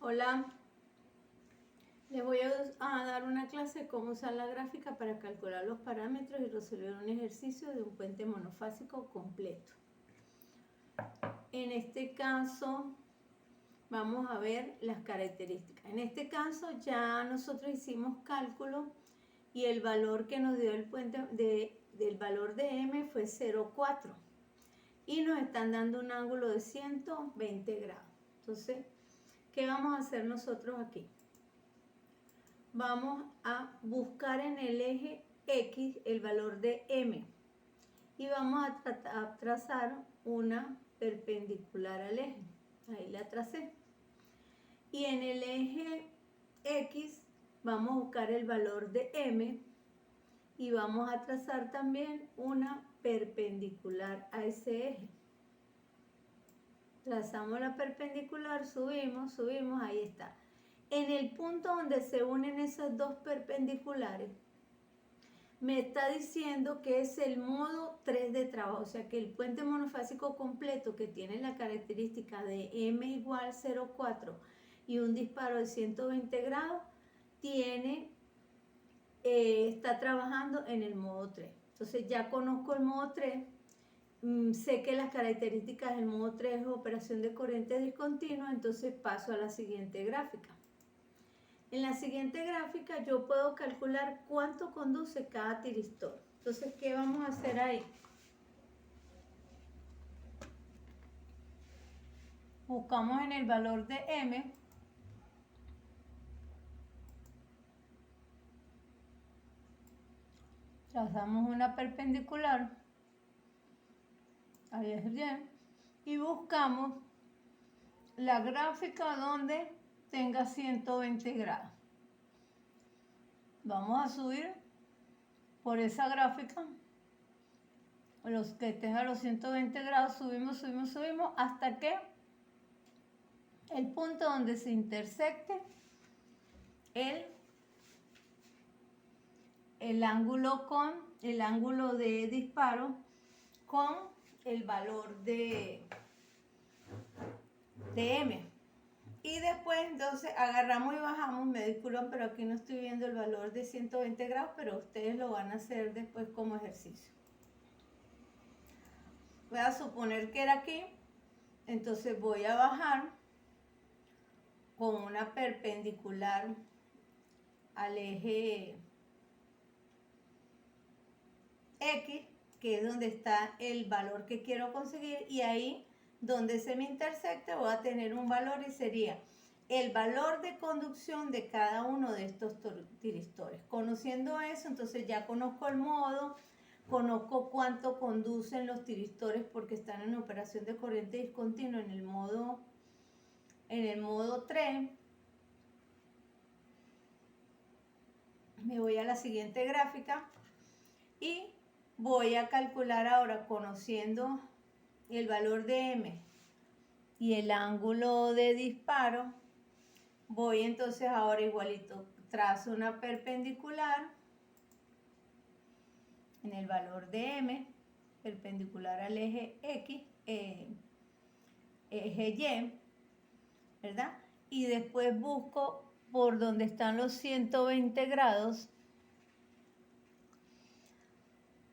Hola, les voy a dar una clase de cómo usar la gráfica para calcular los parámetros y resolver un ejercicio de un puente monofásico completo. En este caso vamos a ver las características. En este caso ya nosotros hicimos cálculo y el valor que nos dio el puente del valor de m fue 0,4 y nos están dando un ángulo de 120 grados. Entonces, ¿qué vamos a hacer nosotros aquí? Vamos a buscar en el eje X el valor de M y vamos a trazar una perpendicular al eje. Ahí la tracé. Y en el eje X vamos a buscar el valor de M y vamos a trazar también una perpendicular a ese eje. Trazamos la perpendicular, subimos, ahí está. En el punto donde se unen esas dos perpendiculares, me está diciendo que es el modo 3 de trabajo, o sea que el puente monofásico completo, que tiene la característica de m igual 0,4 y un disparo de 120 grados, está trabajando en el modo 3. Entonces ya conozco el modo 3, sé que las características del modo 3 es operación de corriente discontinua, entonces paso a la siguiente gráfica. En la siguiente gráfica yo puedo calcular cuánto conduce cada tiristor. Entonces, ¿qué vamos a hacer ahí? Buscamos en el valor de M. Trazamos una perpendicular al eje Y buscamos la gráfica donde tenga 120 grados. Vamos a subir por esa gráfica. Los que tengan los 120 grados, subimos hasta que el punto donde se intersecte el ángulo de disparo con el valor de M. Y después entonces agarramos y bajamos. Me disculpan, pero aquí no estoy viendo el valor de 120 grados, pero ustedes lo van a hacer después como ejercicio. Voy a suponer que era aquí, entonces voy a bajar con una perpendicular al eje X, que es donde está el valor que quiero conseguir, y ahí donde se me intersecte voy a tener un valor y sería el valor de conducción de cada uno de estos tiristores. Conociendo eso, entonces ya conozco el modo, conozco cuánto conducen los tiristores porque están en operación de corriente discontinua en el modo 3. Me voy a la siguiente gráfica y voy a calcular ahora, conociendo el valor de M y el ángulo de disparo, voy entonces ahora igualito, trazo una perpendicular en el valor de M, perpendicular al eje X, eje Y, ¿verdad? Y después busco por donde están los 120 grados,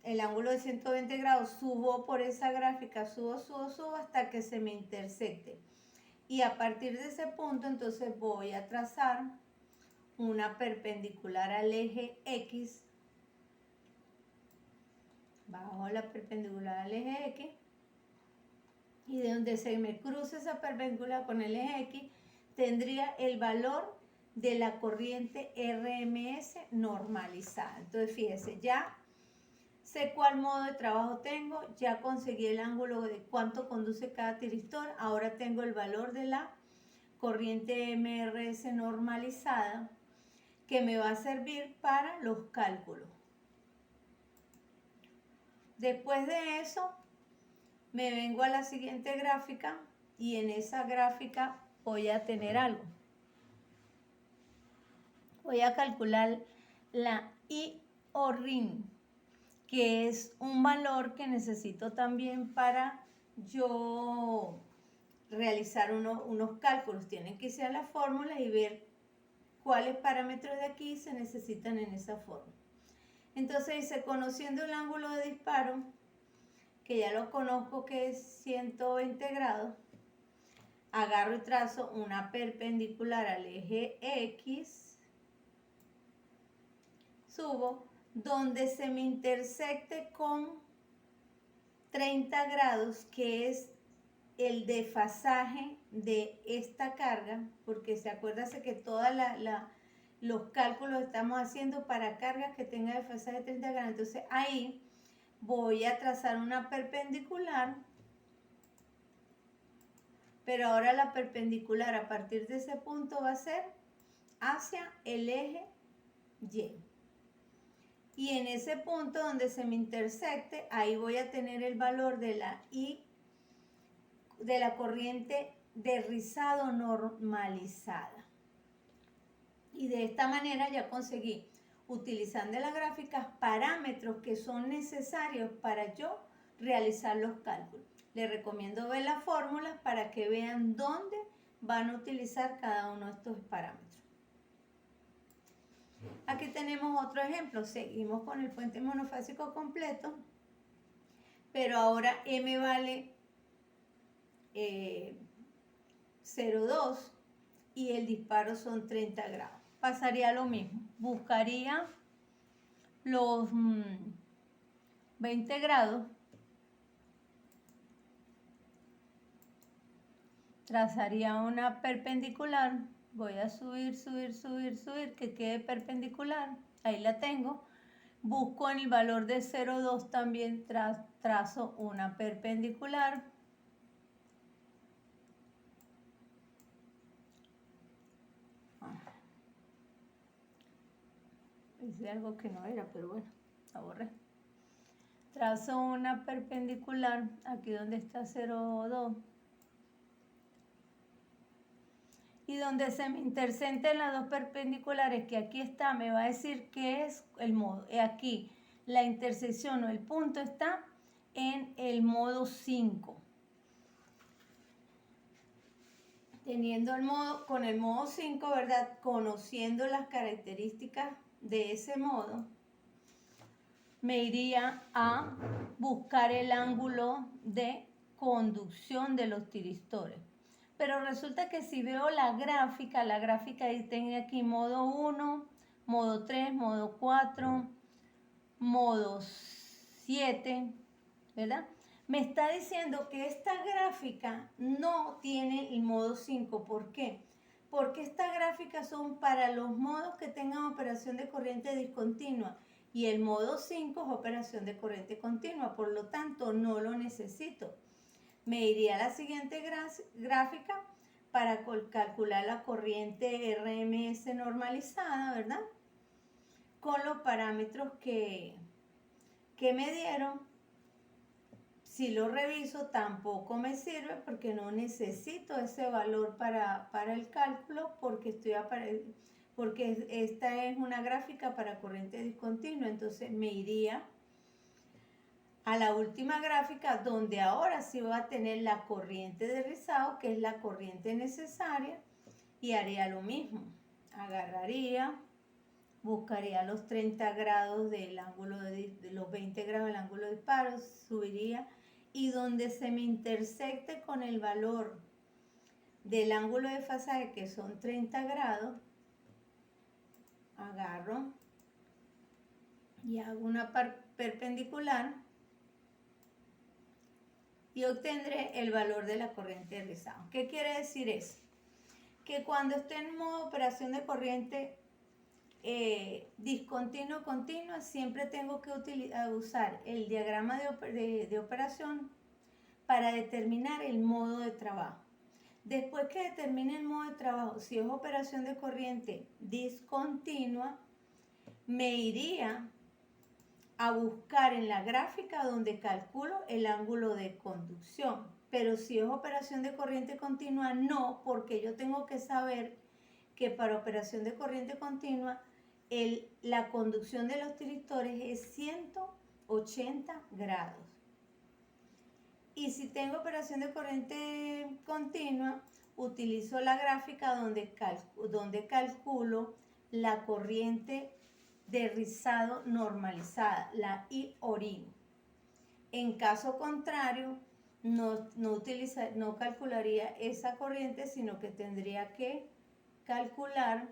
el ángulo de 120 grados, subo por esa gráfica, subo hasta que se me intersecte. Y a partir de ese punto, entonces voy a trazar una perpendicular al eje X, bajo la perpendicular al eje X, y de donde se me cruce esa perpendicular con el eje X, tendría el valor de la corriente RMS normalizada. Entonces, fíjense, ya sé cuál modo de trabajo tengo, ya conseguí el ángulo de cuánto conduce cada tiristor, ahora tengo el valor de la corriente MRS normalizada que me va a servir para los cálculos. Después de eso, me vengo a la siguiente gráfica y en esa gráfica voy a tener algo. Voy a calcular la I o RIN, que es un valor que necesito también para yo realizar unos cálculos. Tienen que irse a las fórmulas y ver cuáles parámetros de aquí se necesitan en esa forma. Entonces dice, conociendo el ángulo de disparo, que ya lo conozco que es 120 grados, agarro y trazo una perpendicular al eje X, subo, donde se me intersecte con 30 grados, que es el desfasaje de esta carga, porque se acuérdase que todos los cálculos estamos haciendo para cargas que tengan desfasaje de 30 grados. Entonces ahí voy a trazar una perpendicular, pero ahora la perpendicular a partir de ese punto va a ser hacia el eje Y. Y en ese punto donde se me intersecte, ahí voy a tener el valor de la I, de la corriente de rizado normalizada. Y de esta manera ya conseguí, utilizando las gráficas, parámetros que son necesarios para yo realizar los cálculos. Les recomiendo ver las fórmulas para que vean dónde van a utilizar cada uno de estos parámetros. Aquí tenemos otro ejemplo. Seguimos con el puente monofásico completo, pero ahora M vale 0,2 y el disparo son 30 grados. Pasaría lo mismo. Buscaría los 20 grados, trazaría una perpendicular, voy a subir, que quede perpendicular, ahí la tengo. Busco en el valor de 0,2 también trazo una perpendicular. Hice algo que no era, pero bueno, la borré. Trazo una perpendicular, aquí donde está 0,2. Y donde se me intersecten las dos perpendiculares, que aquí está, me va a decir qué es el modo. Aquí la intersección o el punto está en el modo 5. Teniendo el modo, con el modo 5, ¿verdad? Conociendo las características de ese modo, me iría a buscar el ángulo de conducción de los tiristores. Pero resulta que si veo la gráfica ahí tengo aquí modo 1, modo 3, modo 4, modo 7, ¿verdad? Me está diciendo que esta gráfica no tiene el modo 5. ¿Por qué? Porque estas gráficas son para los modos que tengan operación de corriente discontinua y el modo 5 es operación de corriente continua, por lo tanto no lo necesito. Me iría a la siguiente gráfica para calcular la corriente RMS normalizada, ¿verdad? Con los parámetros que me dieron. Si lo reviso, tampoco me sirve porque no necesito ese valor para el cálculo porque esta es una gráfica para corriente discontinua. Entonces me iría a la última gráfica donde ahora sí va a tener la corriente de rizado, que es la corriente necesaria, y haría lo mismo. Agarraría, buscaría los 30 grados del ángulo de los 20 grados del ángulo de disparo, subiría y donde se me intersecte con el valor del ángulo de desfasaje, que son 30 grados, agarro y hago una perpendicular y obtendré el valor de la corriente de rizado. ¿Qué quiere decir eso? Que cuando esté en modo operación de corriente discontinua, siempre tengo que usar el diagrama de operación para determinar el modo de trabajo. Después que determine el modo de trabajo, si es operación de corriente discontinua, me iría a buscar en la gráfica donde calculo el ángulo de conducción. Pero si es operación de corriente continua, no, porque yo tengo que saber que para operación de corriente continua la conducción de los tiristores es 180 grados. Y si tengo operación de corriente continua, utilizo la gráfica donde calculo la corriente de rizado normalizada, la I-ORIN. En caso contrario, no calcularía esa corriente, sino que tendría que calcular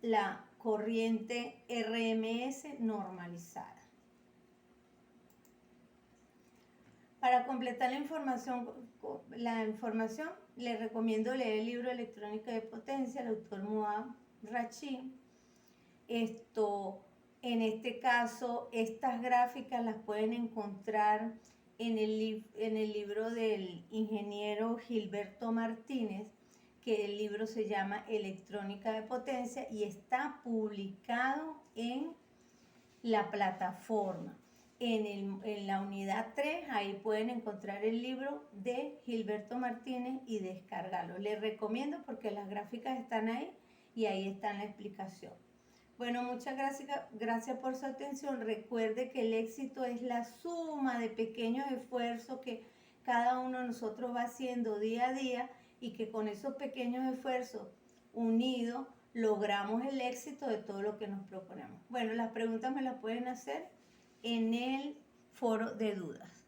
la corriente RMS normalizada. Para completar la información, les recomiendo leer el libro Electrónica de Potencia, del autor Moab Rachi. En este caso, estas gráficas las pueden encontrar en el libro del ingeniero Gilberto Martínez, que el libro se llama Electrónica de Potencia y está publicado en la plataforma. En la unidad 3, ahí pueden encontrar el libro de Gilberto Martínez y descargarlo. Les recomiendo porque las gráficas están ahí y ahí está la explicación. Bueno, muchas gracias por su atención. Recuerde que el éxito es la suma de pequeños esfuerzos que cada uno de nosotros va haciendo día a día y que con esos pequeños esfuerzos unidos logramos el éxito de todo lo que nos proponemos. Bueno, las preguntas me las pueden hacer en el foro de dudas.